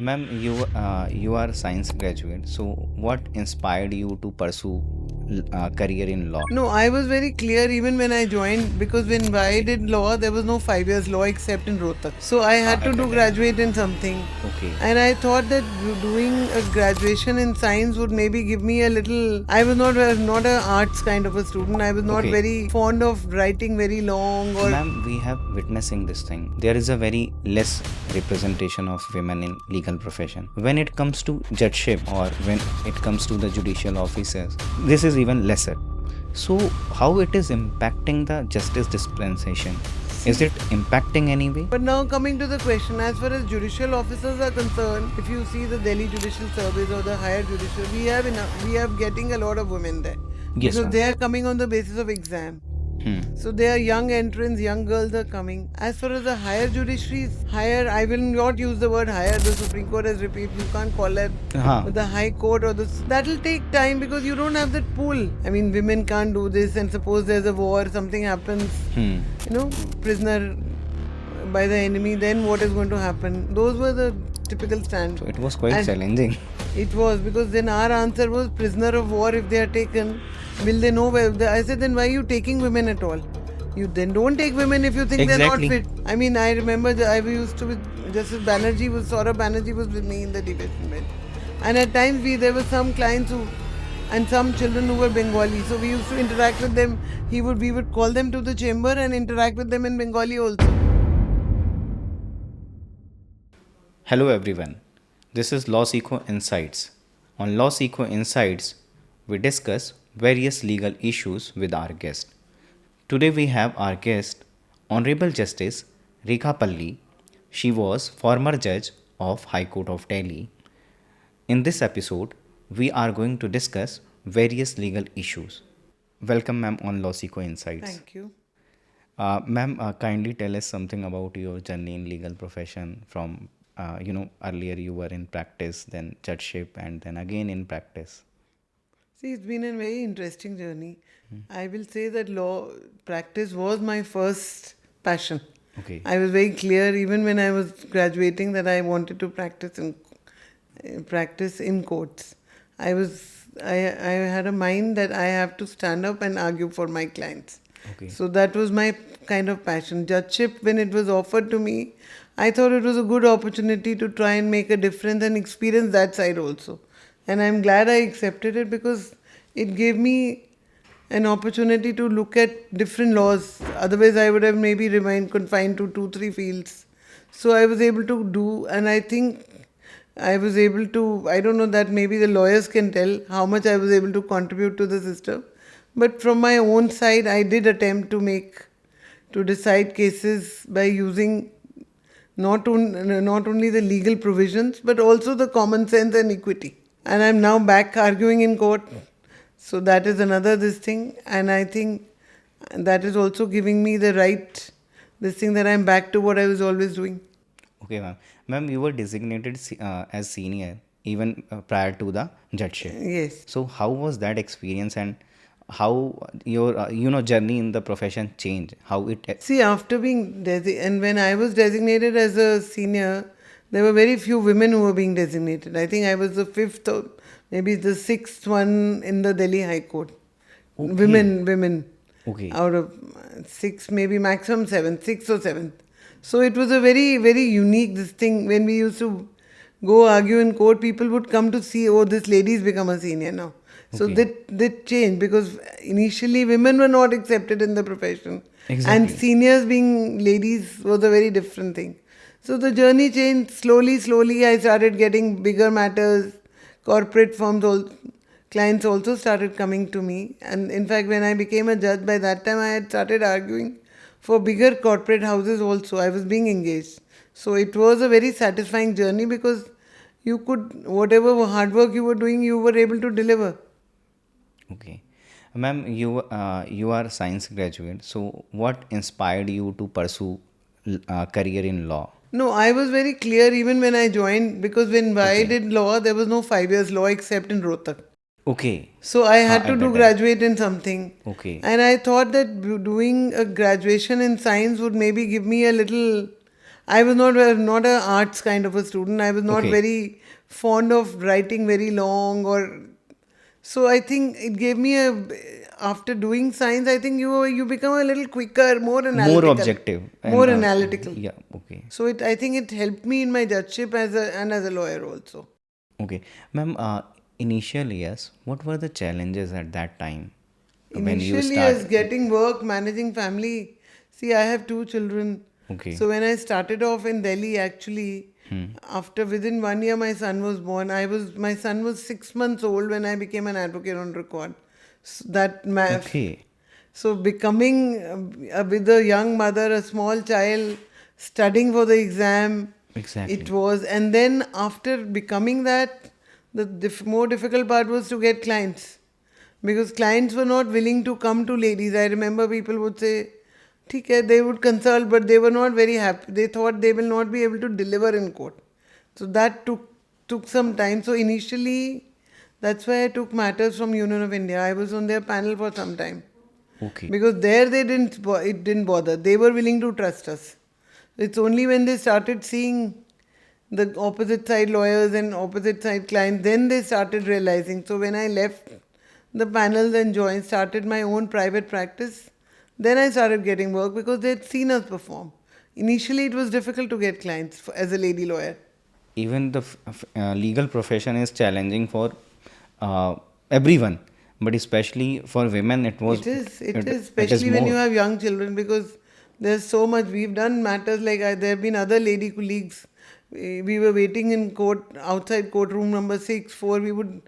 Ma'am, you are science graduate. So, what inspired you to pursue career in law? No, I was very clear even when I joined because when I did law, there was no 5 years law except in Rohtak. So I had to At the do time. graduate in something. Okay. And I thought that doing a graduation in science would maybe give me a little. I was not a arts kind of a student. I was not Okay. very fond of writing very long or. Ma'am, we have witnessing this thing. There is a very less representation of women in legal profession. When it comes to judgeship or when it comes to the judicial officers, this is even lesser. So, how it is impacting the justice dispensation? Is it impacting any way? But now coming to the question, as far as judicial officers are concerned, if you see the Delhi Judicial Service or the higher judicial, we have getting a lot of women there. Yes, Because ma'am. they are coming on the basis of exam. So they are young entrants, young girls are coming. As far as the higher judiciaries, higher, I will not use the word higher, the Supreme Court has repeated, you can't call it Huh. the High Court or the. That'll take time because you don't have that pool. I mean, women can't do this, and suppose there's a war, something happens, prisoner by the enemy, then what is going to happen? Those were the typical stands. So it was quite And challenging. it was because then our answer was prisoner of war if they are taken. Will they know where? I said, then why are you taking women at all? You then don't take women if you think Exactly. they're not fit. I mean, I remember I used to with Justice Banerjee was Saurabh Banerjee was with me in the debating bench, and at times there were some clients who and some children who were Bengali, so we used to interact with them. We would call them to the chamber and interact with them in Bengali also. Hello everyone. This is Law Eco Insights. On Law Eco Insights, we discuss various legal issues with our guest. Today we have our guest, Honorable Justice Rekha Palli. She was former judge of High Court of Delhi. In this episode, we are going to discuss various legal issues. Welcome, ma'am, on Law Eco Insights. Thank you. Ma'am, kindly tell us something about your journey in legal profession from, earlier you were in practice, then judgeship, and then again in practice. See, it's been a very interesting journey. I will say that law practice was my first passion. Okay. I was very clear even when I was graduating that I wanted to practice in courts. I had a mind that I have to stand up and argue for my clients. Okay. So that was my kind of passion. Judgeship, when it was offered to me, I thought it was a good opportunity to try and make a difference and experience that side also. And I'm glad I accepted it because it gave me an opportunity to look at different laws. Otherwise, I would have maybe remained confined to 2, 3 fields. So I was able to do, and I think I was able to, I don't know that maybe the lawyers can tell how much I was able to contribute to the system. But from my own side, I did attempt to decide cases by using not only the legal provisions, but also the common sense and equity. And I'm now back arguing in court. So that is another this thing. And I think that is also giving me the right, this thing that I'm back to what I was always doing. Okay, ma'am. Ma'am, you were designated as senior even prior to the judgeship. Yes. So how was that experience and how your journey in the profession changed? How it See, after being and when I was designated as a senior, there were very few women who were being designated. I think I was the fifth or maybe the sixth one in the Delhi High Court. Okay. Women. Okay. Out of six, maybe maximum seven, six or seventh. So it was a very, very unique this thing. When we used to go argue in court, people would come to see, oh, this lady's become a senior now. So Okay. that changed because initially women were not accepted in the profession. And Exactly. seniors being ladies was a very different thing. So the journey changed slowly. I started getting bigger matters. Corporate firms, clients also started coming to me. And in fact, when I became a judge, by that time I had started arguing for bigger corporate houses also. I was being engaged. So it was a very satisfying journey because you could, whatever hard work you were doing, you were able to deliver. Okay. Ma'am, you are science graduate. So what inspired you to pursue career in law? No, I was very clear even when I joined because when I did law, there was no 5 years law except in Rohtak. Okay. So I had to At do that time. graduate in something. Okay. And I thought that doing a graduation in science would maybe give me a little. I was not a arts kind of a student. I was not Okay. very fond of writing very long or so. I think it gave me a after doing science. I think you become a little quicker, more More analytical, objective and more analytical. yeah, okay. So I think it helped me in my judgeship as a lawyer also. Okay, ma'am, initial years, what were the challenges at that time when you Initially, start? as getting work, managing family. See, I have two children. Okay. So when I started off in Delhi, actually, after within 1 year, my son was born. My son was 6 months old when I became an advocate on record. So Okay. so becoming with a young mother, a small child, studying for the exam, it Exactly. was. And then after becoming that, the more difficult part was to get clients because clients were not willing to come to ladies. I remember people would say, "ठीक है," they would consult, but they were not very happy. They thought they will not be able to deliver in court. So that took some time. So initially, that's why I took matters from Union of India. I was on their panel for some time Okay. because there it didn't bother. They were willing to trust us. It's only when they started seeing the opposite side lawyers and opposite side clients, then they started realizing. So when I left the panels and started my own private practice, then I started getting work because they'd seen us perform. Initially, it was difficult to get clients as a lady lawyer. Even the legal profession is challenging for uh, everyone, but especially for women, It is, it is especially when you more. have young children because there's so much. We've done matters like there have been other lady colleagues. We were waiting in court, outside courtroom number 6, 4. We would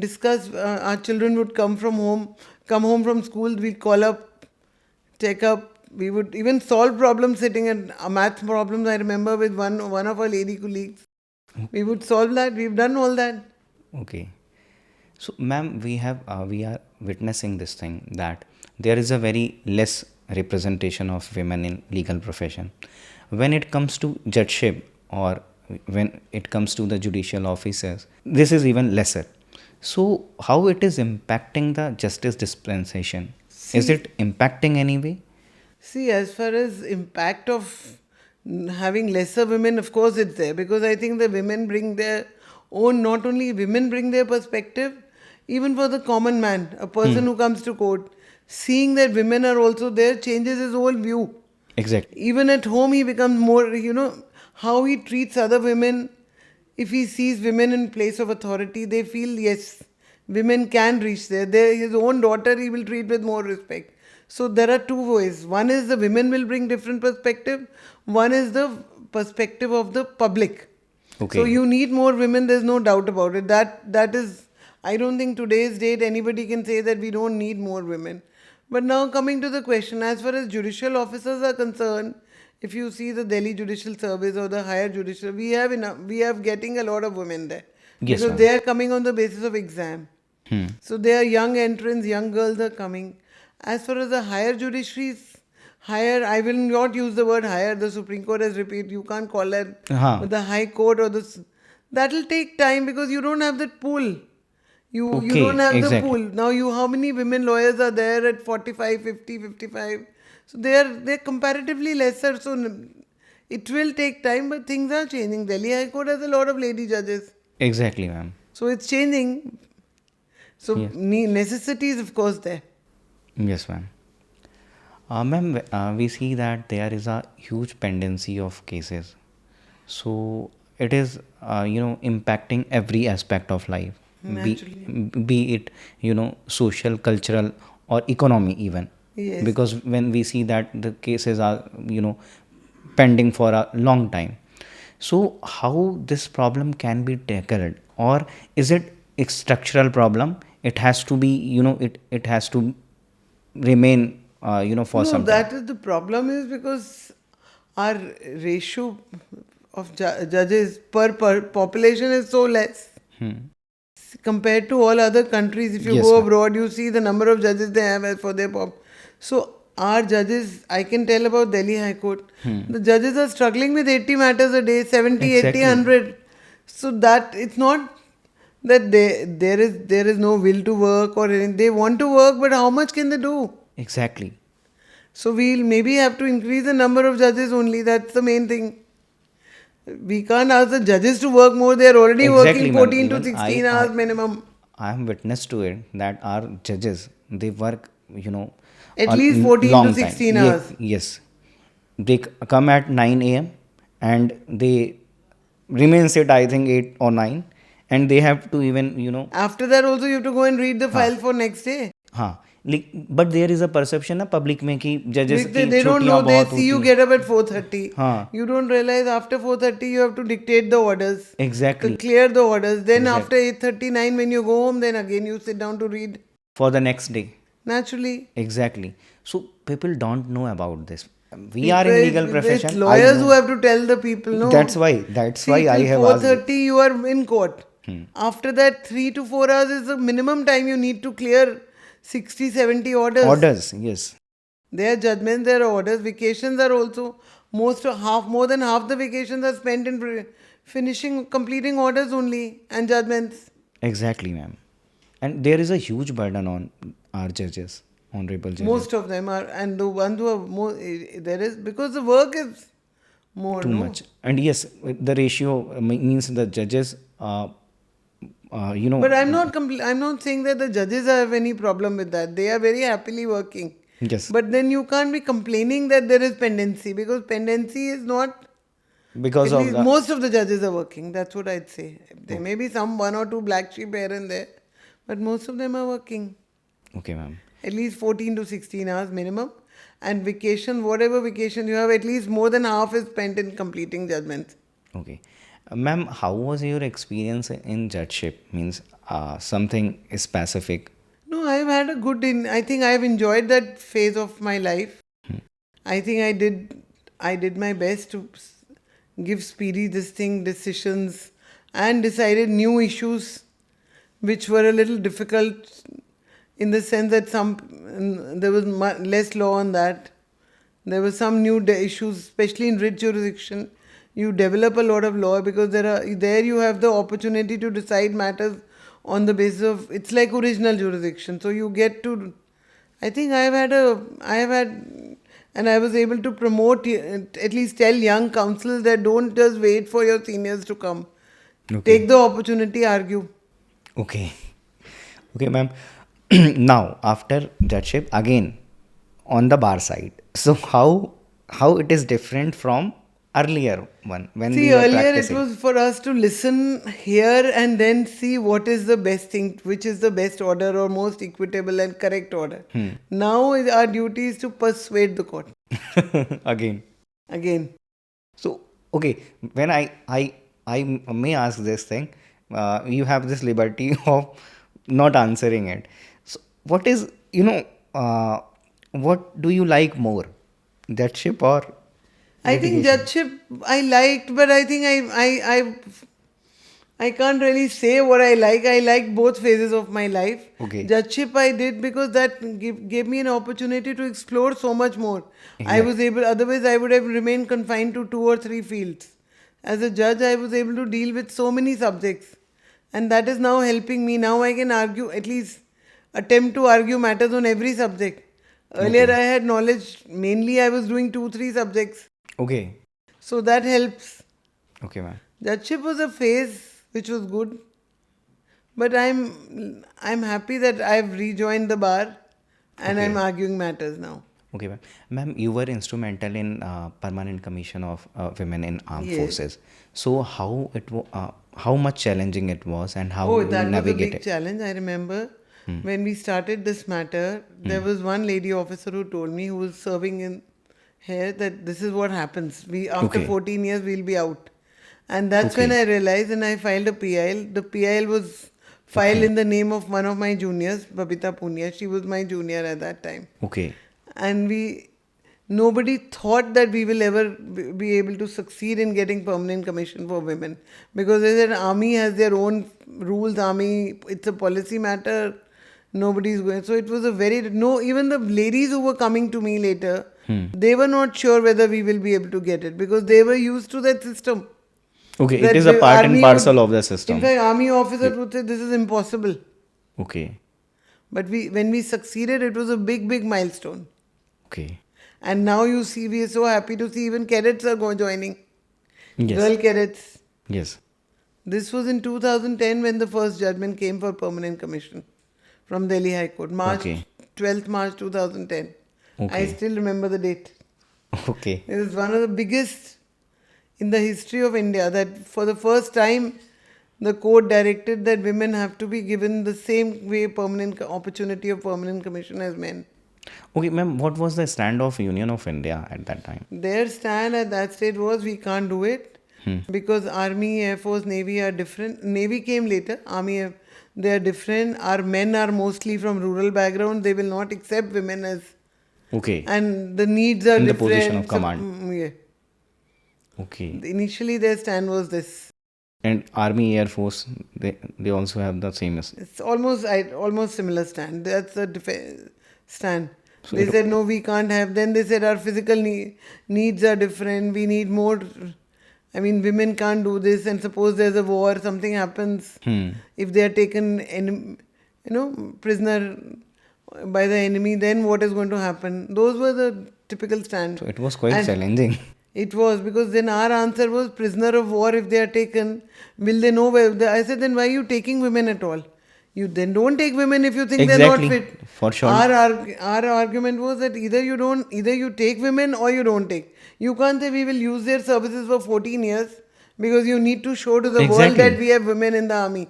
discuss, our children would come home from school, we'd call up, check up. We would even solve problems sitting at math problems. I remember with one of our lady colleagues. We would solve that. We've done all that. Okay. So, ma'am, we are witnessing this thing that there is a very less representation of women in legal profession. When it comes to judgeship or when it comes to the judicial officers, this is even lesser. So, how it is impacting the justice dispensation? Is See, it impacting anyway? See, as far as impact of having lesser women, of course it's there because I think the women bring their own, not only women bring their perspective, even for the common man, a person who comes to court, seeing that women are also there changes his whole view. Exactly. Even at home, he becomes more, how he treats other women. If he sees women in place of authority, they feel, yes, women can reach there. His own daughter, he will treat with more respect. So there are two ways. One is the women will bring different perspective. One is the perspective of the public. So Okay. you need more women. There's no doubt about it. That is, I don't think today's date anybody can say that we don't need more women. But now coming to the question, as far as judicial officers are concerned, if you see the Delhi Judicial Service or the higher judicial, we have getting a lot of women there Yes, because ma'am. they are coming on the basis of exam. So they are young entrants, young girls are coming. As far as the higher judiciaries, higher, I will not use the word higher. The Supreme Court has repeated, you can't call it, Uh-huh. but the High Court or that will take time because you don't have that pool. You don't Okay, have the exactly. pool. Now how many women lawyers are there at 45, 50, 55? So they're comparatively lesser. So it will take time, but things are changing. Delhi High Court has a lot of lady judges. Exactly, ma'am. So it's changing. So Yes. necessity is of course there. Yes, ma'am. Ma'am, we see that there is a huge pendency of cases. So it is, impacting every aspect of life, be, Naturally. be it, social, cultural, or economy even. Yes. Because when we see that the cases are, pending for a long time. So how this problem can be tackled, or is it a structural problem? It has to be, it has to remain, for No, some time. that is the problem is because our ratio of judges per population is so less compared to all other countries. If you Yes, go ma'am. abroad, you see the number of judges they have for their pop. So our judges, I can tell about Delhi High Court. The judges are struggling with 80 matters a day, 70, 80, Exactly. 100. So that it's not that there is no will to work or anything. They want to work, but how much can they do? Exactly. So we'll maybe have to increase the number of judges only. That's the main thing. We can't ask the judges to work more. They are already Exactly, working ma'am. 14 to Even 16 hours minimum. I am witness to it that our judges they work, At a least 14 to long time. 16 hours. Yes, they come at 9 a.m. and they remain sit I think 8 or 9, and they have to even After that also you have to go and read the हाँ file for next day. हाँ but there is a perception ना public में कि जजेस की They don't know. छुट्टियां They बहुत see होती you हैं. get up at 4:30. हाँ You don't realize after 4:30 you have to dictate the orders, to exactly clear the orders. Then exact after 8:39 when you go home, then again you sit down to read. For the next day. Naturally, Exactly. So people don't know about this. We are people, in legal it's profession. I lawyers who know. have to tell the people. No, That's why. That's see why I till have asked this. 4:30 you are in court. After that 3 to 4 hours is the minimum time you need to clear 60, 70 orders. Orders. Yes. There are judgments, there are orders. Vacations are also more than half the vacations are spent in completing orders only and judgments. Exactly, ma'am. And there is a huge burden on our judges, honorable judges. Most of them are, and the ones who are more, there is, because the work is more, Too no? much. And yes, the ratio means the judges, But I'm not saying that the judges have any problem with that. They are very happily working. yes, But then you can't be complaining that there is pendency, because pendency is not. because At of least the. most of the judges are working. That's what I'd say. There may be some one or two black sheep here and there, but most of them are working. Okay, ma'am. At least 14 to 16 hours minimum. And vacation, whatever vacation you have, at least more than half is spent in completing judgments. Okay. Ma'am, how was your experience in judgeship? Means something specific. No, I've had a I think I've enjoyed that phase of my life. I think I did my best to give speedy decisions and decided new issues which were a little difficult in the sense that there was less law on that. There were some new issues, especially in rich jurisdiction. You develop a lot of law because there you have the opportunity to decide matters on the basis of, it's like original jurisdiction. So you get to, I think I have had, and I was able to promote, at least tell young counsels that don't just wait for your seniors to come. Okay. Take the opportunity, argue. Okay. Okay, ma'am. Now, after judgeship, again on the bar side. So how it is different from earlier one when See, we were earlier practicing? it was for us to listen, hear, and then see what is the best thing, which is the best order or most equitable and correct order. Now our duty is to persuade the court. Again. Again, So okay, when I may ask this thing, you have this liberty of not answering it. So what is what do you like more, judgeship or I think litigation? judgeship I liked, but I think I can't really say what I like. I liked both phases of my life. Okay. Judgeship I did because that gave me an opportunity to explore so much more. I was able, otherwise I would have remained confined to 2 or 3 fields. As a judge, I was able to deal with so many subjects. And that is now helping me. Now I can argue, at least attempt to argue matters on every subject. Earlier I had knowledge, mainly I was doing 2, 3 subjects. Okay. So that helps. Okay, ma'am. Judgeship was a phase which was good, but I'm happy that I've rejoined the bar and I'm arguing matters now. Okay, ma'am. Ma'am, you were instrumental in Permanent Commission of Women in Armed Yes. Forces. So how much challenging it was, and how Oh, you that was a big navigated? challenge. I remember when we started this matter, there was one lady officer who told me, who was serving in here, that this is what happens. After Okay. 14 years we'll be out. And that's when I realized, and I filed a PIL. The PIL was filed in the name of one of my juniors, Babita Punia. She was my junior at that time. Okay. And nobody thought that we will ever be able to succeed in getting permanent commission for women, because as an army has their own rules. Army, it's a policy matter. Nobody's going. So it was even the ladies who were coming to me later, they were not sure whether we will be able to get it, because they were used to that system. Okay, That it is a the part and army parcel would- of the In system. fact, army officers would say this is impossible. Okay. But when we succeeded, it was a big, big milestone. Okay. And now you see, we are so happy to see even cadets are joining. Yes. girl cadets. Yes. This was in 2010 when the first judgment came for permanent commission from Delhi High Court, Okay. 12th March 2010. I Okay. still remember the date. Okay. It was one of the biggest in the history of India that for the first time the court directed that women have to be given the same way permanent opportunity of permanent commission as men. Okay, ma'am, what was the stand of Union of India at that time? Their stand at that stage was we can't do it because Army, Air Force, Navy are different. Navy came later. They are different. Our men are mostly from rural background. They will not accept women as, Okay. and the needs are In the position of different. So, command. yeah. Okay. Initially, their stand was this. And Army, Air Force, they also have the same. It's almost similar stand. That's the stand. So They it, said no, we can't have. Then they said our physical needs are different. We need more. I mean, women can't do this. And suppose there's a war, something happens. If they are taken, prisoner by the enemy, then what is going to happen? Those were the typical stand. so it was quite And challenging. it was because then our answer was prisoner of war if they are taken. Will they know where? I said, then why are you taking women at all? You then don't take women if you think Exactly. they're not fit. For sure. Our argument was that either you take women or you don't take. You can't say we will use their services for 14 years because you need to show to the world Exactly. that we have women in the army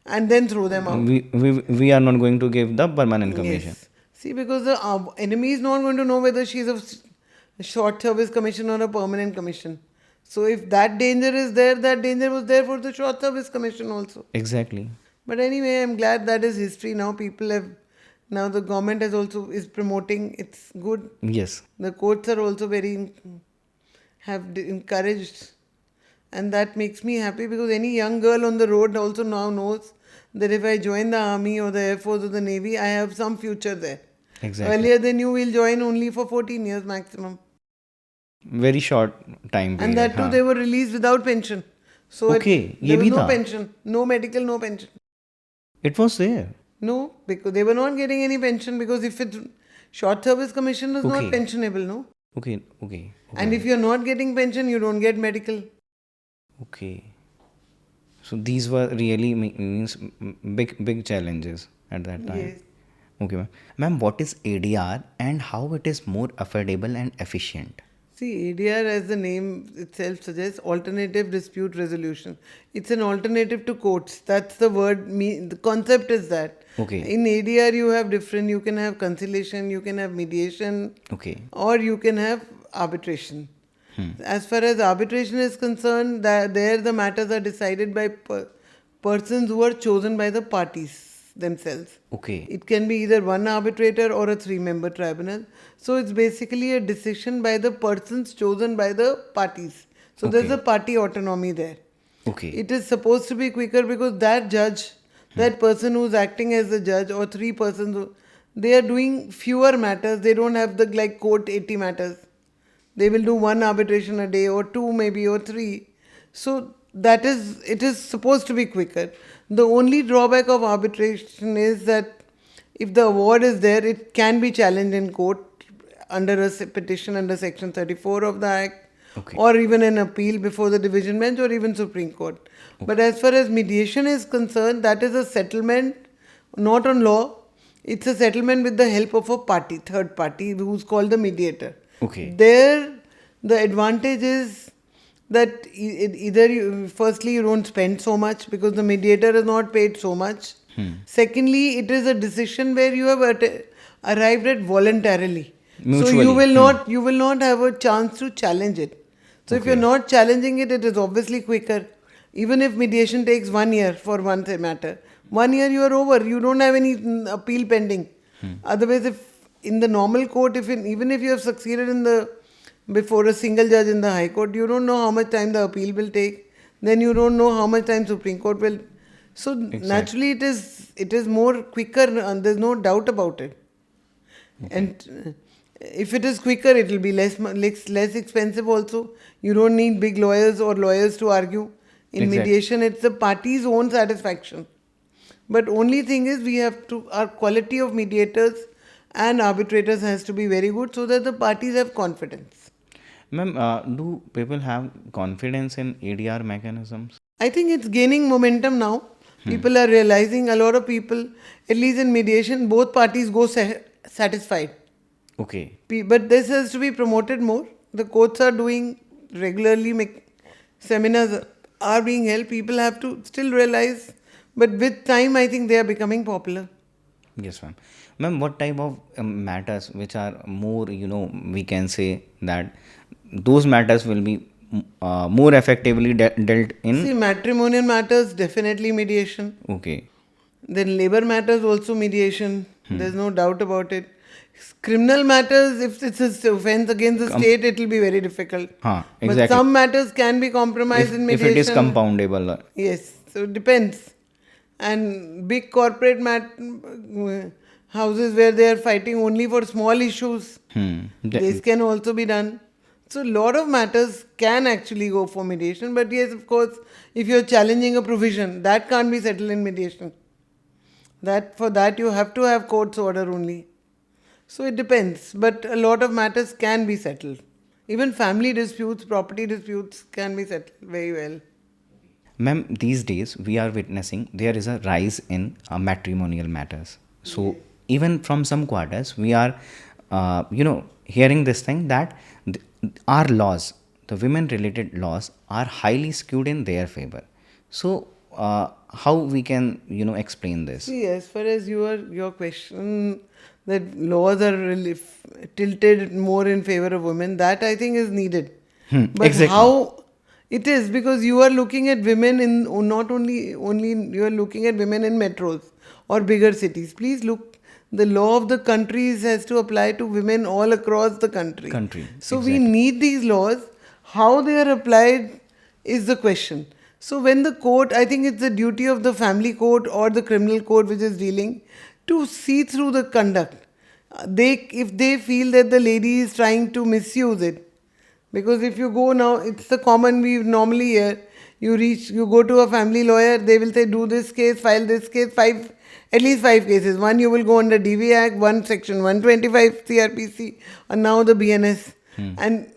and then throw them out. We are not going to give the permanent commission. Yes. See, because the enemy is not going to know whether she's a short service commission or a permanent commission. So if that danger is there, that danger was there for the short service commission also. Exactly. But anyway, I'm glad that is history now. Now the government is promoting. It's good. Yes. The courts are also have encouraged, and that makes me happy because any young girl on the road also now knows that if I join the army or the air force or the navy, I have some future there. Exactly. Earlier, they knew we'll join only for 14 years maximum, Very short time period. and that too हाँ. they were released without pension. So Okay, there ये was भी no था. pension, no medical, no pension. It was there. No, because they were not getting any pension because if it's short service commission is not Okay. pensionable, no. Okay. Okay. And if you're not getting pension, you don't get medical. Okay. So these were really means big challenges at that time. Yes. Okay, ma'am. Ma'am, what is ADR and how it is more affordable and efficient? See, ADR, as the name itself suggests, alternative dispute resolution. It's an alternative to courts. That's the word. The concept is that. Okay. In ADR, you have different. You can have conciliation, you can have mediation, Okay. or you can have arbitration. As far as arbitration is concerned, there the matters are decided by persons who are chosen by the parties themselves. Okay. It can be either one arbitrator or a 3-member tribunal. So it's basically a decision by the persons chosen by the parties. So there's Okay. a party autonomy there. Okay. It is supposed to be quicker because that judge, that person who's acting as the judge, or 3 persons, they are doing fewer matters. They don't have the like court 80 matters. They will do 1 arbitration a day or 2 maybe or 3. So it is supposed to be quicker. The only drawback of arbitration is that if the award is there, it can be challenged in court under a petition under Section 34 of the Act, Okay. or even an appeal before the division bench or even Supreme Court. But as far as mediation is concerned, that is a settlement, not on law. It's a settlement with the help of a party, third party, who's called the mediator. Okay. There, the advantage is that firstly, you don't spend so much because the mediator is not paid so much. Secondly, it is a decision where you have arrived at voluntarily. So Mutually. you will not have a chance to challenge it. So if you're not challenging it, it is obviously quicker. Even if mediation takes 1 year for one matter, 1 year you are over. You don't have any appeal pending. Otherwise, if in the normal court, even if you have succeeded before a single judge in the High Court, you don't know how much time the appeal will take. Then you don't know how much time Supreme Court will. So naturally, it is more quicker, and there's no doubt about it. Okay. And if it is quicker, it will be less expensive also. You don't need big lawyers or lawyers to argue. In mediation, it's the party's own satisfaction. But only thing is, our quality of mediators and arbitrators has to be very good so that the parties have confidence. Ma'am, do people have confidence in ADR mechanisms? I think it's gaining momentum now. People are realizing, a lot of people, at least in mediation, both parties go satisfied. Okay. But this has to be promoted more. The courts are doing regularly, seminars are being held. People have to still realize, but with time, I think they are becoming popular. Yes, ma'am. Ma'am, what type of matters which are more, we can say that those matters will be more effectively dealt See, in? matrimonial matters, definitely mediation. Okay. Then labor matters, also mediation. There's no doubt about it. Criminal matters, if it's an offense against the Com- state, it will be very difficult. But exactly. some matters can be compromised in If it is mediation. compoundable. Yes, so it depends. And big corporate houses where they are fighting only for small issues, this can also be done. So, a lot of matters can actually go for mediation, but yes, of course, if you're challenging a provision, that can't be settled in mediation. That for that you have to have court's order only. So it depends, but a lot of matters can be settled. Even family disputes, property disputes can be settled very well. Ma'am, these days we are witnessing there is a rise in matrimonial matters. So even from some quarters, we are, hearing this thing that our laws, the women-related laws, are highly skewed in their favor. So how we can, explain this? See, as far as your question that laws are really tilted more in favor of women, that I think is needed. But Exactly. how it is, because you are looking at women in not only you are looking at women in metros or bigger cities. Please look, the law of the countries has to apply to women all across the country. Country. So we Exactly. need these laws. How they are applied is the question. So when the court, I think it's the duty of the family court or the criminal court which is dealing to see through the conduct. If they feel that the lady is trying to misuse it, because if you go now, it's the common we normally hear. You go to a family lawyer, they will say, do this case, file this case, at least five cases. One you will go under DV Act, one section 125 CRPC, and now the BNS, and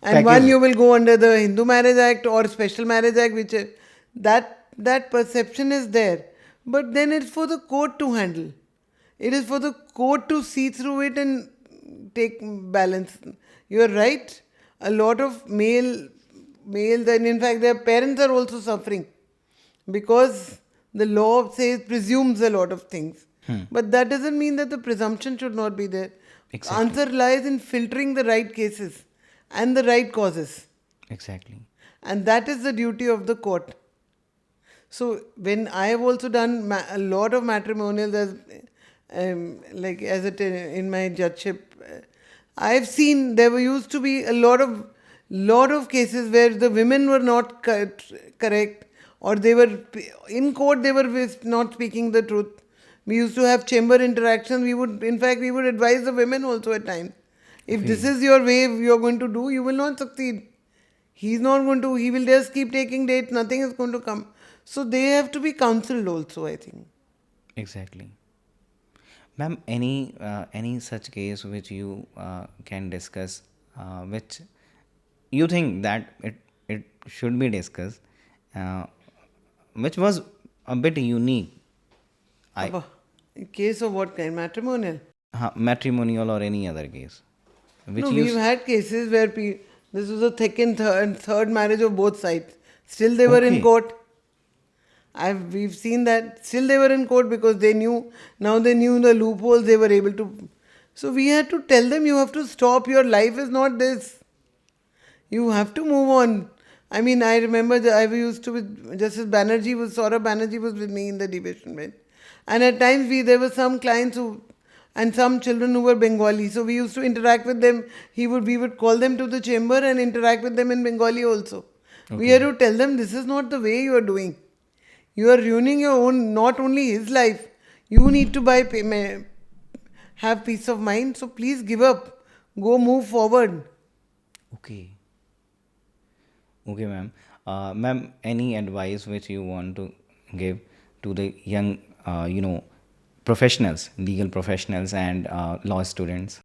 one Package. you will go under the Hindu Marriage Act or Special Marriage Act, that perception is there. But then it's for the court to handle. It is for the court to see through it and take balance. You are right. A lot of males, and in fact their parents are also suffering because the law says presumes a lot of things. But that doesn't mean that the presumption should not be there. Exactly. Answer lies in filtering the right cases and the right causes. Exactly. And that is the duty of the court. So when I have also done a lot of matrimonials in my judgeship, I have seen there used to be a lot of cases where the women were not correct, or they were in court, they were not speaking the truth. We used to have chamber interactions. We would advise the women also at times. If this Okay. is your way you're going to do, you will not succeed. He's not going to, he will just keep taking dates, nothing is going to come. So they have to be counseled also, I think. Exactly. Ma'am, any such case which you can discuss, which you think that it should be discussed, uh, which was a bit unique, I Abba, in case of what kind? Matrimonial? matrimonial or any other case, which No, you we've had cases where this was a second, third marriage of both sides. Still they were in okay, court. We've seen that. Still they were in court because now they knew the loopholes, they were able to. So we had to tell them, you have to stop. Your life is not this. You have to move on. I mean, I remember I used to with Justice Saurabh Banerjee was with me in the division bench. And at times there were some clients and some children who were Bengali. So we used to interact with them. We would call them to the chamber and interact with them in Bengali also. We had okay, to tell them, this is not the way you are doing. You are ruining your own, not only his life. You need to have peace of mind. So please give up. Go move forward. okay, okay, ma'am. Ma'am, any advice which you want to give to the young, professionals, legal professionals, and law students?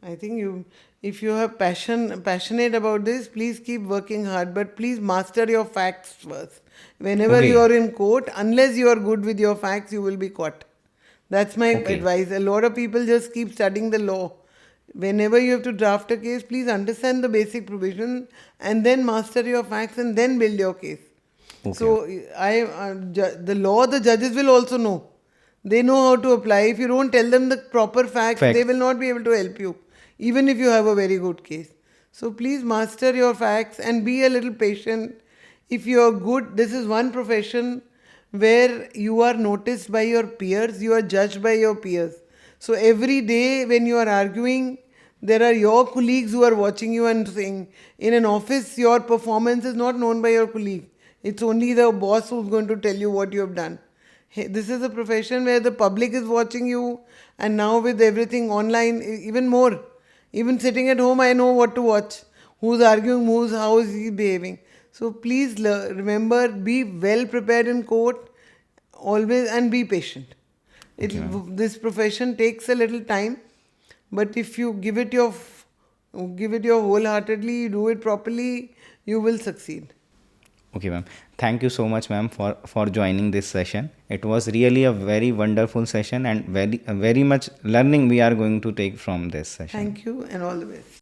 I think if you have passionate about this, please keep working hard, but please master your facts first. Whenever you Okay. are in court, unless you are good with your facts, you will be caught. That's my Okay. advice. A lot of people just keep studying the law. Whenever you have to draft a case, please understand the basic provision and then master your facts and then build your case. Okay. So the law, the judges will also know. They know how to apply. If you don't tell them the proper facts, they will Facts. not be able to help you, even if you have a very good case. So please master your facts and be a little patient. If you are good, this is one profession where you are noticed by your peers, you are judged by your peers. So every day when you are arguing, there are your colleagues who are watching you and saying, in an office, your performance is not known by your colleague. It's only the boss who's going to tell you what you have done. Hey, this is a profession where the public is watching you, and now with everything online, even more. Even sitting at home, I know what to watch. Who's arguing, how is he behaving. So please remember, be well prepared in court, always, and be patient. Okay, ma'am. This profession takes a little time, but if you give it your wholeheartedly, you do it properly, you will succeed. Okay, ma'am. Thank you so much, ma'am, for joining this session. It was really a very wonderful session and very much learning we are going to take from this session. Thank you and all the best.